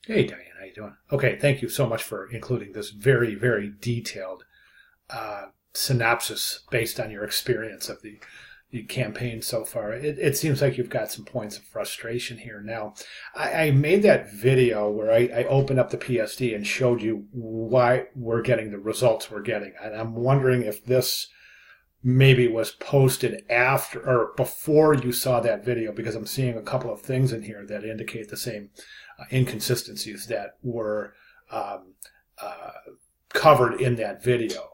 Hey Diane, how you doing? Okay, thank you so much for including this very, very detailed synopsis based on your experience of the campaign so far. It seems like you've got some points of frustration here. Now, I made that video where I opened up the PSD and showed you why we're getting the results we're getting. And I'm wondering if this maybe was posted after or before you saw that video, because I'm seeing a couple of things in here that indicate the same inconsistencies that were um, uh, covered in that video.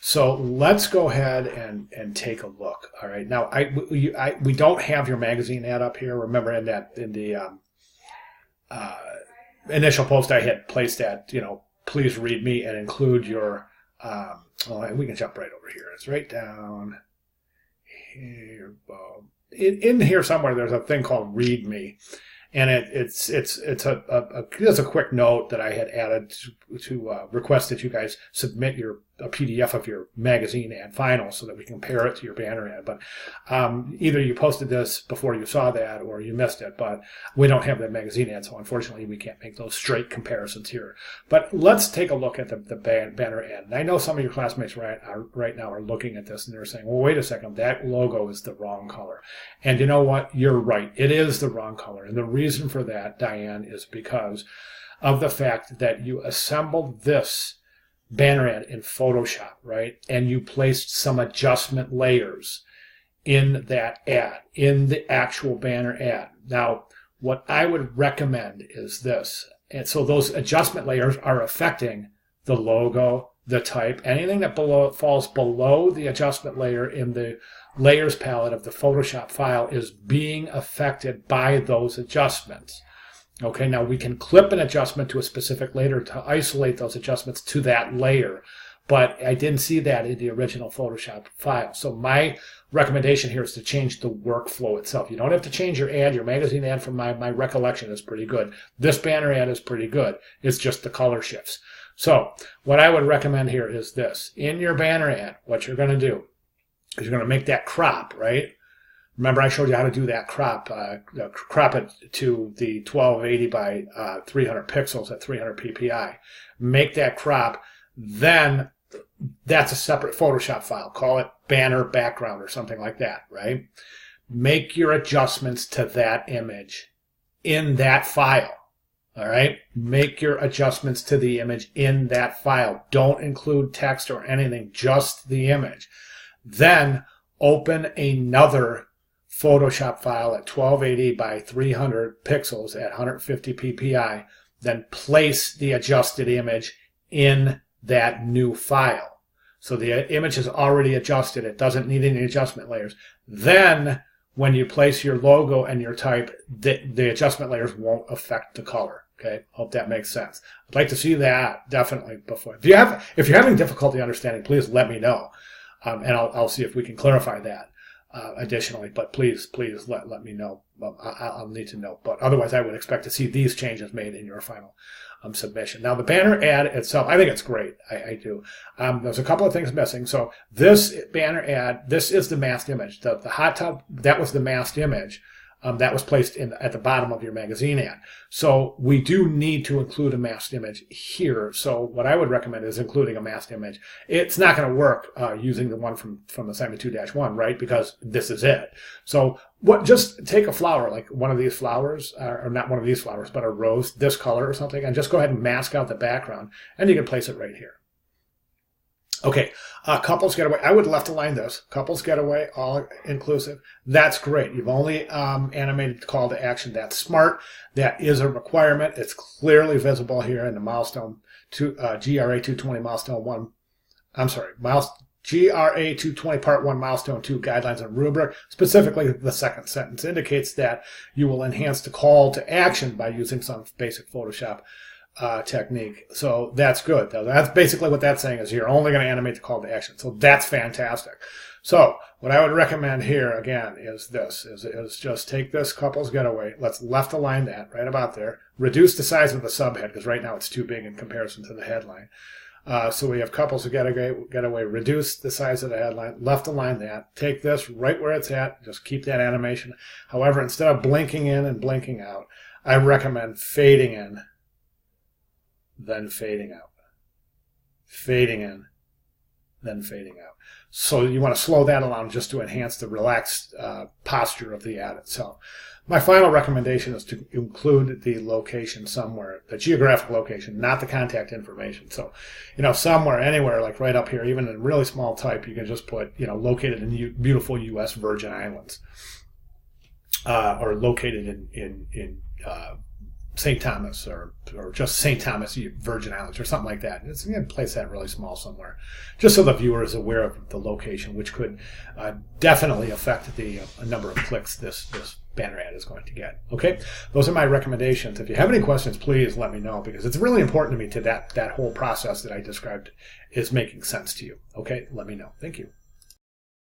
So let's go ahead and take a look. All right. Now, we don't have your magazine ad up here. Remember, in the uh, initial post, I had placed that, please read me and include your. Well, we can jump right over here. It's right down here. In here somewhere, there's a thing called read me. And it's a quick note that I had added to request that you guys submit a PDF of your magazine ad final so that we compare it to your banner ad. But either you posted this before you saw that or you missed it. But we don't have that magazine ad, so unfortunately we can't make those straight comparisons here. But let's take a look at the banner ad. And I know some of your classmates right now are looking at this and they're saying, well, wait a second, that logo is the wrong color. And you know what? You're right. It is the wrong color. And the reason for that, Diane, is because of the fact that you assembled this banner ad in Photoshop, right? And you placed some adjustment layers in that ad, in the actual banner ad. Now, what I would recommend is this. And so those adjustment layers are affecting the logo, the type, anything that falls below the adjustment layer in the layers palette of the Photoshop file is being affected by those adjustments. Okay, now we can clip an adjustment to a specific layer to isolate those adjustments to that layer, but I didn't see that in the original Photoshop file. So my recommendation here is to change the workflow itself. You don't have to change your ad. Your magazine ad, from my recollection, is pretty good. This banner ad is pretty good. It's just the color shifts. So what I would recommend here is this. In your banner ad, what you're going to do is you're going to make that crop, right? Remember, I showed you how to do that crop. Crop it to the 1280 by 300 pixels at 300 ppi. Make that crop. Then that's a separate Photoshop file. Call it banner background or something like that, right? Make your adjustments to that image in that file. All right? Make your adjustments to the image in that file. Don't include text or anything, just the image. Then open another Photoshop file at 1280 by 300 pixels at 150 ppi. Then place the adjusted image in that new file. So the image is already adjusted. It doesn't need any adjustment layers. Then when you place your logo and your type, the adjustment layers won't affect the color. Okay, hope that makes sense. I'd like to see that definitely before. If you're having difficulty understanding, please let me know, and I'll see if we can clarify that additionally. But please let me know. I'll need to know. But otherwise, I would expect to see these changes made in your final submission. Now, the banner ad itself, I think it's great. I do. There's a couple of things missing. So this banner ad, this is the masked image. The hot tub, that was the masked image. That was placed at the bottom of your magazine ad. So we do need to include a masked image here. So what I would recommend is including a masked image. It's not going to work using the one from assignment 2-1, right? Because this is it. So just take a flower, like one of these flowers, or not one of these flowers, but a rose, this color or something, and just go ahead and mask out the background, and you can place it right here. Okay, couples getaway. I would left align this. Couples getaway, all inclusive. That's great. You've only animated the call to action. That's smart. That is a requirement. It's clearly visible here in the milestone GRA 220 milestone 1. I'm sorry, GRA 220 part 1 milestone 2 guidelines and rubric. Specifically, the second sentence indicates that you will enhance the call to action by using some basic Photoshop technique. So that's good. That's basically what that's saying, is you're only going to animate the call to action. So that's fantastic. So what I would recommend here again is this, is just take this couples getaway. Let's left align that right about there. Reduce the size of the subhead because right now it's too big in comparison to the headline. So we have couples getaway, reduce the size of the headline, left align that, take this right where it's at, just keep that animation. However, instead of blinking in and blinking out, I recommend fading in then fading out. Fading in, then fading out. So you want to slow that along just to enhance the relaxed posture of the ad itself. My final recommendation is to include the location somewhere, the geographic location, not the contact information. So, somewhere, anywhere, like right up here, even in really small type, you can just put, located in beautiful U.S. Virgin Islands, or located in St. Thomas, or just St. Thomas Virgin Islands, or something like that. It's going to place that really small somewhere, just so the viewer is aware of the location, which could definitely affect the number of clicks this banner ad is going to get. Okay, those are my recommendations. If you have any questions, please let me know, because it's really important to me that whole process that I described is making sense to you. Okay, let me know. Thank you.